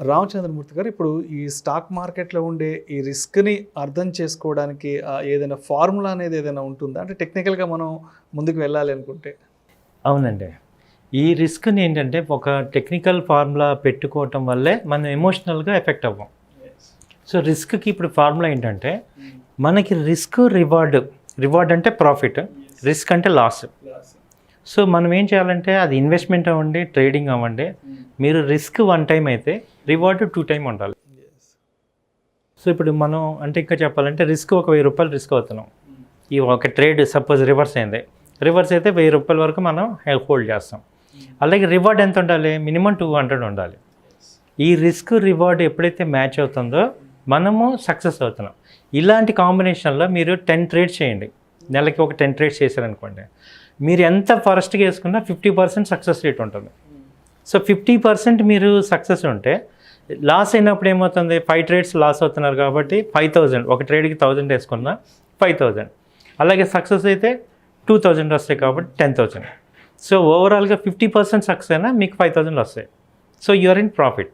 రామచంద్రమూర్తి గారు, ఇప్పుడు ఈ స్టాక్ మార్కెట్లో ఉండే ఈ రిస్క్ని అర్థం చేసుకోవడానికి ఏదైనా ఫార్ములా అనేది ఏదైనా ఉంటుందా? అంటే టెక్నికల్గా మనం ముందుకు వెళ్ళాలి అనుకుంటే. అవునండి. ఈ రిస్క్ని ఏంటంటే ఒక టెక్నికల్ ఫార్ములా పెట్టుకోవటం వల్లే మనం ఎమోషనల్గా ఎఫెక్ట్ అవ్వం. సో రిస్క్కి ఇప్పుడు ఫార్ములా ఏంటంటే మనకి రిస్క్ రివార్డ్ అంటే ప్రాఫిట్, రిస్క్ అంటే లాస్. సో మనం ఏం చేయాలంటే అది ఇన్వెస్ట్మెంట్ అవ్వండి, ట్రేడింగ్ అవ్వండి, మీరు రిస్క్ 1 టైం అయితే రివార్డ్ 2 టైం ఉండాలి. సో ఇప్పుడు మనం అంటే ఇంకా చెప్పాలంటే రిస్క్ ఒక 1000 రూపాయలు రిస్క్ అవుతున్నాం. ఈ ఒక ట్రేడ్ సపోజ్ రివర్స్ అయింది, రివర్స్ అయితే 1000 రూపాయల వరకు మనం హోల్డ్ చేస్తాం. అలాగే రివార్డ్ ఎంత ఉండాలి? మినిమం 200 ఉండాలి. ఈ రిస్క్ రివార్డ్ ఎప్పుడైతే మ్యాచ్ అవుతుందో మనము సక్సెస్ అవుతున్నాం. ఇలాంటి కాంబినేషన్లో మీరు 10 ట్రేడ్స్ చేయండి. నెలకి ఒక 10 ట్రేడ్స్ చేశారనుకోండి, మీరు ఎంత ఫారెస్ట్గా వేసుకున్నా 50% సక్సెస్ రేట్ ఉంటుంది. సో 50% మీరు సక్సెస్ ఉంటే లాస్ అయినప్పుడు ఏమవుతుంది? 5 ట్రేడ్స్ లాస్ అవుతున్నారు కాబట్టి 5000, ఒక ట్రేడ్కి 1000 వేసుకున్నా 5000. అలాగే సక్సెస్ అయితే 2000 వస్తాయి కాబట్టి 10,000. సో ఓవరాల్గా 50% సక్సెస్ అయినా మీకు 5000 వస్తాయి. So you're in profit.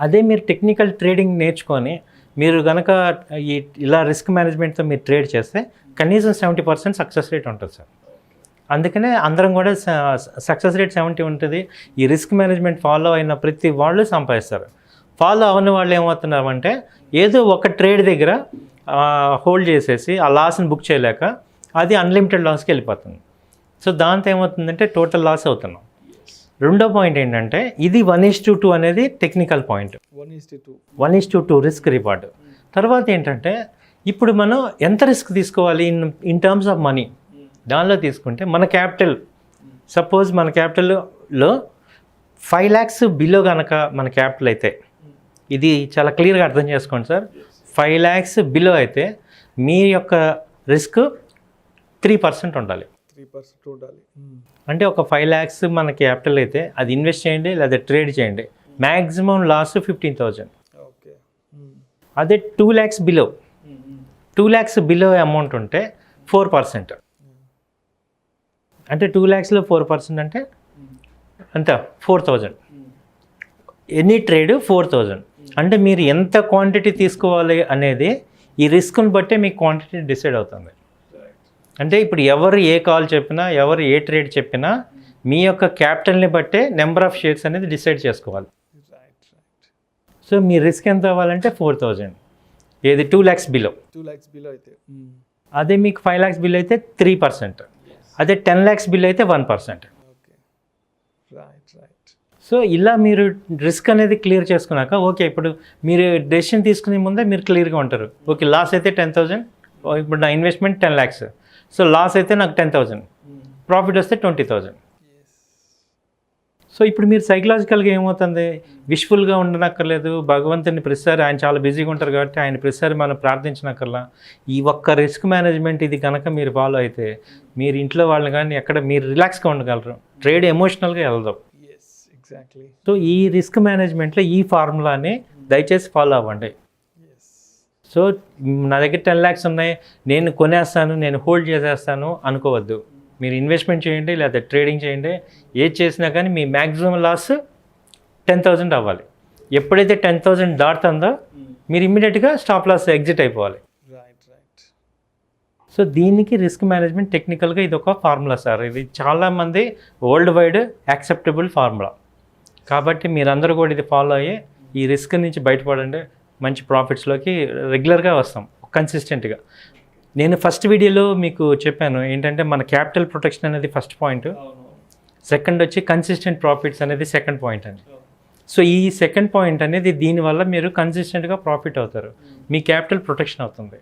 అదే మీరు టెక్నికల్ ట్రేడింగ్ నేర్చుకొని మీరు కనుక ఇలా రిస్క్ మేనేజ్మెంట్తో మీరు ట్రేడ్ చేస్తే కనీసం 70% సక్సెస్ రేట్ ఉంటుంది సార్. అందుకనే అందరం కూడా సక్సెస్ రేట్ 70 ఉంటుంది. ఈ రిస్క్ మేనేజ్మెంట్ ఫాలో అయిన ప్రతి వాళ్ళు సంపాదిస్తారు. ఫాలో అవని వాళ్ళు ఏమవుతున్నారంటే ఏదో ఒక ట్రేడ్ దగ్గర హోల్డ్ చేసేసి ఆ లాస్ని బుక్ చేయలేక అది అన్లిమిటెడ్ లాస్కి వెళ్ళిపోతుంది. సో దాంతో ఏమవుతుందంటే టోటల్ లాస్ అవుతున్నాం. రెండో పాయింట్ ఏంటంటే ఇది 1:2 అనేది టెక్నికల్ పాయింట్. 1:2 risk reward. తర్వాత ఏంటంటే ఇప్పుడు మనం ఎంత రిస్క్ తీసుకోవాలి ఇన్ టర్మ్స్ ఆఫ్ మనీ. దానిలో తీసుకుంటే మన క్యాపిటల్, సపోజ్ మన క్యాపిటల్లో 5 lakhs బిలో కనుక మన క్యాపిటల్ అయితే, ఇది చాలా క్లియర్గా అర్థం చేసుకోండి సార్, 5 lakhs బిలో అయితే మీ యొక్క రిస్క్ 3% ఉండాలి. అంటే ఒక 5 lakhs మన క్యాపిటల్ అయితే అది ఇన్వెస్ట్ చేయండి లేదా ట్రేడ్ చేయండి, మ్యాక్సిమం లాస్ 15,000. అదే 2 lakhs below, 2 lakhs below amount ఉంటే 4%. అంటే 2 lakhsలో 4% అంటే అంత 4,000. Any trade 4,000. అంటే మీరు ఎంత క్వాంటిటీ తీసుకోవాలి అనేది ఈ రిస్క్ని బట్టే మీ క్వాంటిటీ డిసైడ్ అవుతుంది. అంటే ఇప్పుడు ఎవరు ఏ కాల్ చెప్పినా, ఎవరు ఏ ట్రేడ్ చెప్పినా మీ యొక్క క్యాపిటల్ని బట్టే నెంబర్ ఆఫ్ షేర్స్ అనేది డిసైడ్ చేసుకోవాలి. సో మీ రిస్క్ ఎంత అవ్వాలంటే 4,000. ఏది 2 lakhs బిలో అయితే. అదే మీకు 5 lakhs బిల్ అయితే 3%. అదే 10 lakhs బిల్ అయితే 1%. సో ఇలా మీరు రిస్క్ అనేది క్లియర్ చేసుకున్నాక ఓకే, ఇప్పుడు మీరు డెసిషన్ తీసుకునే ముందే మీరు క్లియర్గా ఉంటారు. ఓకే, లాస్ అయితే 10,000, ఇప్పుడు నా ఇన్వెస్ట్మెంట్ 10 lakhs. సో లాస్ అయితే నాకు 10,000, ప్రాఫిట్ వస్తే 20,000. సో ఇప్పుడు మీరు సైకలాజికల్గా ఏమవుతుంది, విష్ఫుల్గా ఉండనక్కర్లేదు, భగవంతుని ప్రతిసారి ఆయన చాలా బిజీగా ఉంటారు కాబట్టి ఆయన ప్రతిసారి మనం ప్రార్థించినక్కర్లా. ఈ ఒక్క రిస్క్ మేనేజ్మెంట్ ఇది కనుక మీరు ఫాలో అయితే మీరు ఇంట్లో వాళ్ళని కానీ ఎక్కడ మీరు రిలాక్స్గా ఉండగలరు. ట్రేడ్ ఎమోషనల్గా వెళ్దాం. ఎగ్జాక్ట్లీ. సో ఈ రిస్క్ మేనేజ్మెంట్లో ఈ ఫార్ములాని దయచేసి ఫాలో అవ్వండి. సో నా దగ్గర 10 lakhs ఉన్నాయి, నేను కొనేస్తాను, నేను హోల్డ్ చేసేస్తాను అనుకోవద్దు. మీరు ఇన్వెస్ట్మెంట్ చేయండి లేదా ట్రేడింగ్ చేయండి, ఏది చేసినా కానీ మీ మ్యాక్సిమం లాస్ 10,000 అవ్వాలి. ఎప్పుడైతే 10,000 దాటుతుందో మీరు ఇమ్మీడియట్గా స్టాప్ లాస్ ఎగ్జిట్ అయిపోవాలి. సో దీనికి రిస్క్ మేనేజ్మెంట్ టెక్నికల్గా ఇది ఒక ఫార్ములా సార్. ఇది చాలామంది వరల్డ్ వైడ్ యాక్సెప్టబుల్ ఫార్ములా. కాబట్టి మీరందరూ కూడా ఇది ఫాలో అయ్యి ఈ రిస్క్ నుంచి బయటపడండి. మంచి ప్రాఫిట్స్లోకి రెగ్యులర్గా వస్తాం కన్సిస్టెంట్గా. నేను ఫస్ట్ వీడియోలో మీకు చెప్పాను ఏంటంటే మన క్యాపిటల్ ప్రొటెక్షన్ అనేది ఫస్ట్ పాయింట్, సెకండ్ వచ్చి కన్సిస్టెంట్ ప్రాఫిట్స్ అనేది సెకండ్ పాయింట్ అండి. సో ఈ సెకండ్ పాయింట్ అనేది దీనివల్ల మీరు కన్సిస్టెంట్గా ప్రాఫిట్ అవుతారు, మీ క్యాపిటల్ ప్రొటెక్షన్ అవుతుంది.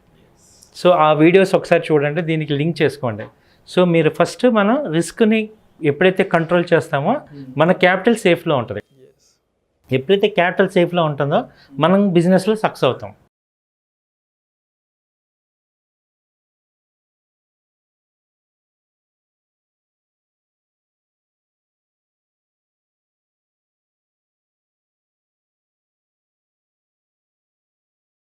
సో ఆ వీడియోస్ ఒకసారి చూడండి, దీనికి లింక్ చేసుకోండి. సో మీరు ఫస్ట్ మనం రిస్క్ని ఎప్పుడైతే కంట్రోల్ చేస్తామో మన క్యాపిటల్ సేఫ్లో ఉంటుంది. ఎప్పుడైతే క్యాపిటల్ సేఫ్లో ఉంటుందో మనం బిజినెస్లో సక్సెస్ అవుతాం.